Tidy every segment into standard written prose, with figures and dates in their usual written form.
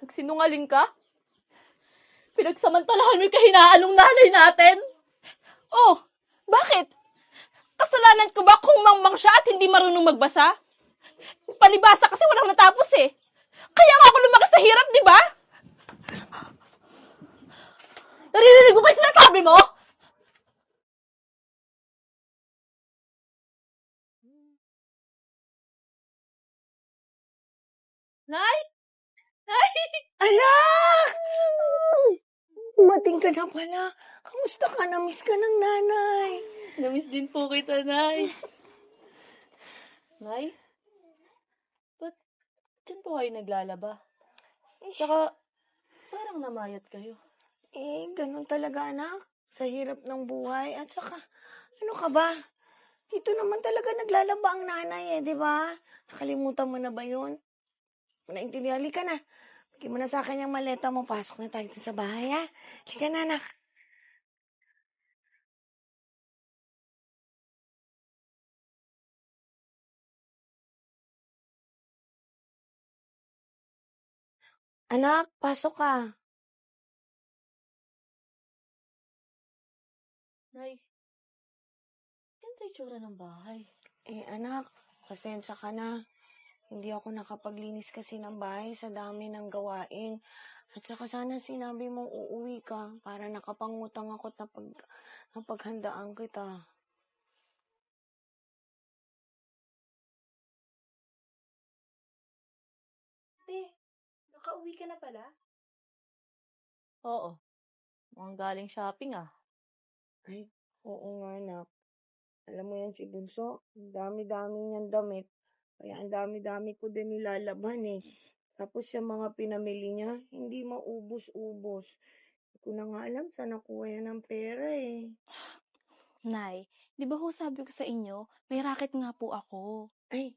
Nagsinungaling ka? Pinagsamantalahan mo yung kahinaan ng nanay natin? Oh, bakit? Kasalanan ko ba kung mangmang siya at hindi marunong magbasa? Palibasa kasi walang natapos eh. Kaya nga ako lumaki sa hirap, di ba? Naririnig mo ba yung sinasabi mo? Nay? Nay? Anak! Dumating ka na pala. Kamusta ka? Namiss ka ng nanay. Namiss din po kita, Nay. Nay? Ba't dyan po kayo naglalaba? Tsaka, parang namayat kayo. Ganun talaga, anak. Sa hirap ng buhay. At saka, ano ka ba? Dito naman talaga naglalaba ang nanay di ba? Nakalimutan mo na ba yun? Naintindihan ka na. Bigyan mo na sa akin yung maleta mo. Pasok na tayo sa bahay, ha? Halika na, anak. Anak, pasok ka. Nay, ganda yung tsura ng bahay. Anak, pasensya ka na. Hindi ako nakapaglinis kasi ng bahay sa dami ng gawain. At saka sana sinabi mong uuwi ka para nakapangutang ako at napaghandaan kita. Nakauwi ka na pala? Oo. Mukhang galing shopping Ay, oo nga, anak. Alam mo yan si Bunso, ang dami-dami niyang damit. Kaya ang dami-dami ko din nilalaban Tapos yung mga pinamili niya, hindi maubos-ubos. Hindi ko na nga alam saan nakuha yan ng pera Nay, di ba ho sabi ko sa inyo, may racket nga po ako. Ay,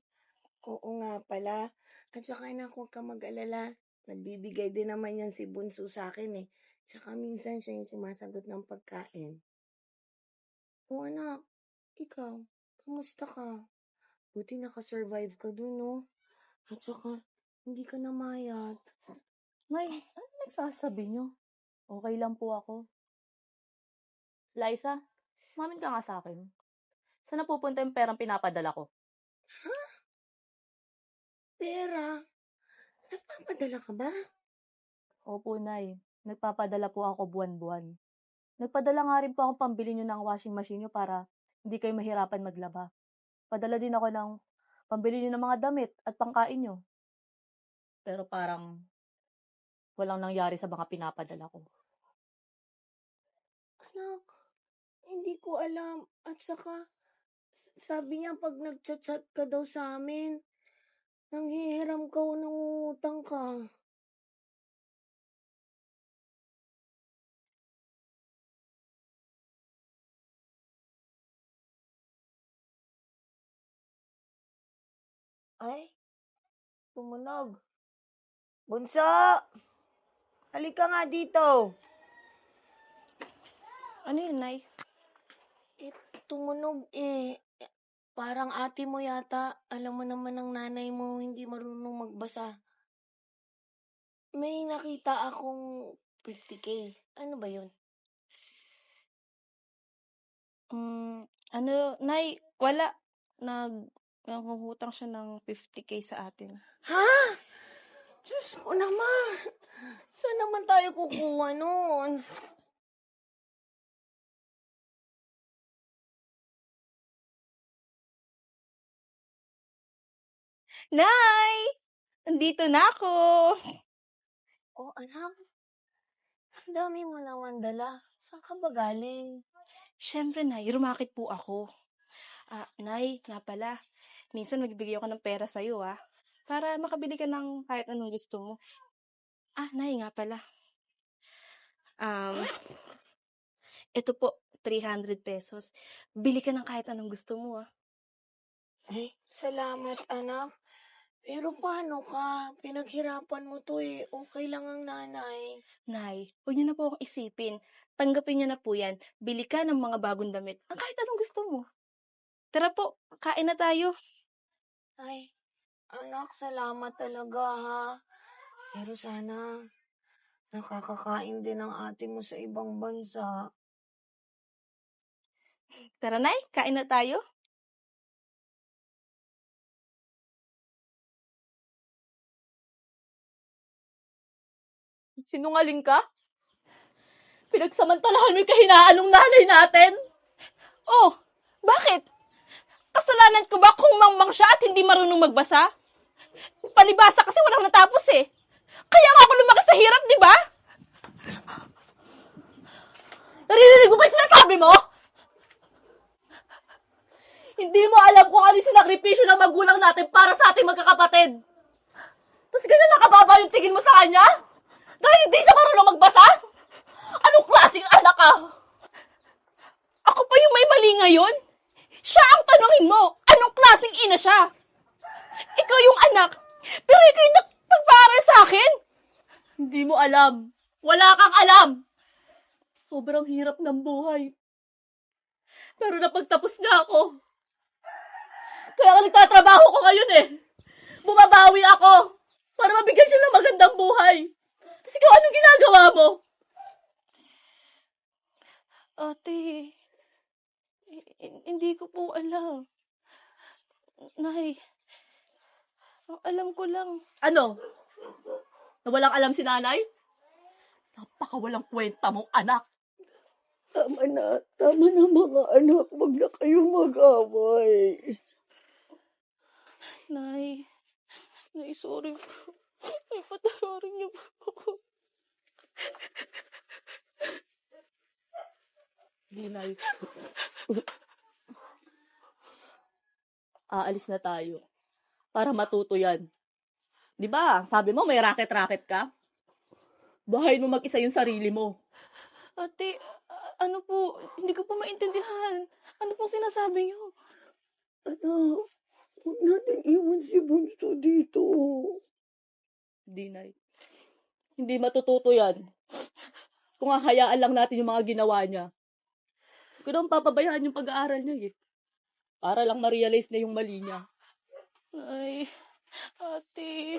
oo nga pala. At saka anak, huwag ka mag-alala. Nagbibigay din naman yan si Bunso sa akin Tsaka minsan siya yung sumasagot ng pagkain. O anak, ikaw, kamusta ka? Buti nakasurvive ka dun, no? At saka, hindi ka namayat. Nay, ano nagsasabi niyo? Okay lang po ako. Liza, umamin ka nga sa akin. Saan napupunta yung perang pinapadala ko? Pera? Nagpapadala ka ba? Opo, Nay. Nagpapadala po ako buwan-buwan. Nagpadala nga rin po ako pambili nyo ng washing machine nyo para hindi kayo mahirapan maglaba. Padala din ako ng pambili nyo ng mga damit at pangkain nyo. Pero parang walang nangyari sa mga pinapadala ko. Anak, hindi ko alam. At saka, sabi niya pag nagchat-chat ka daw sa amin, nanghihiram ka o nangungutang ka. Ay, tumunog. Bunso! Halika nga dito. Ano yun, Nay? Tumunog Parang ate mo yata. Alam mo naman ang nanay mo hindi marunong magbasa. May nakita akong 50K. Ano ba yun? Nay, wala. Nangungutang siya ng 50K sa atin. Ha? Diyos ko naman. Saan naman tayo kukuha nun? Nay! Nandito na ako! Oh, anak. Ang dami mo naman dala. Saan ka ba galing? Siyempre, Nay, rumakit po ako. Nay, nga pala. Minsan magbibigay ako ng pera sa'yo, para makabili ka ng kahit anong gusto mo. Nay, nga pala. Ito po, 300 pesos. Bili ka ng kahit anong gusto mo, Salamat, anak. Pero paano ka? Pinaghirapan mo to Okay lang ang nanay. Nay, huwag niyo na po akong isipin. Tanggapin niyo na po yan. Bili ka ng mga bagong damit. Ang kahit anong gusto mo. Tara po, kain na tayo. Ay, anak, salamat talaga ha. Pero sana nakakakain din ang ate mo sa ibang bansa. Tara, Nay, kain na tayo. Sinungaling ka? Pinagsamantalahan mo yung kahinaan ng nanay natin? Oh, bakit? Kasalanan ko ba kung mangmang siya at hindi marunong magbasa? Palibasa kasi walang natapos eh. Kaya nga ako lumaki sa hirap, di ba? Naririnig mo ba yung sinasabi mo? Hindi mo alam kung ano yung sinakripisyo ng magulang natin para sa ating magkakapatid. Tapos ganyan nakababa yung tingin mo sa kanya? Dahil hindi siya marunong magbasa? Anong klaseng anak ka? Ako pa yung may mali ngayon? Siya ang tanongin mo, anong klaseng ina siya? Ikaw yung anak, pero ikaw yung nagpagpaaral sa akin. Hindi mo alam. Wala kang alam. Sobrang hirap ng buhay. Pero napagtapos na ako. Kaya nga nagtatrabaho ko ngayon eh. Bumabawi ako para mabigyan siya ng magandang buhay. Tapos ikaw, anong ginagawa mo? Ate, hindi ko po alam. Nay, ang alam ko lang. Ano? Na walang alam si nanay? Napakawalang kwenta mong anak. Tama na mga anak. Huwag na kayong mag-away. Nay, sorry po. Ay, patawarin niyo po ako. Hindi, nay. Aalis na tayo. Para matuto yan. Di ba? Sabi mo may racket-racket ka? Bahayin mo mag-isa yung sarili mo. Ate, ano po, hindi ko po maintindihan. Ano pong sinasabi niyo? Anak, huwag natin iwan si Bunso dito. Hindi, nay. Hindi matututo yan. Kung hahayaan lang natin yung mga ginawa niya. Huwag ko naman papabayaan yung pag-aaral niya eh. Para lang ma-realize na yung mali niya. Ay, ate,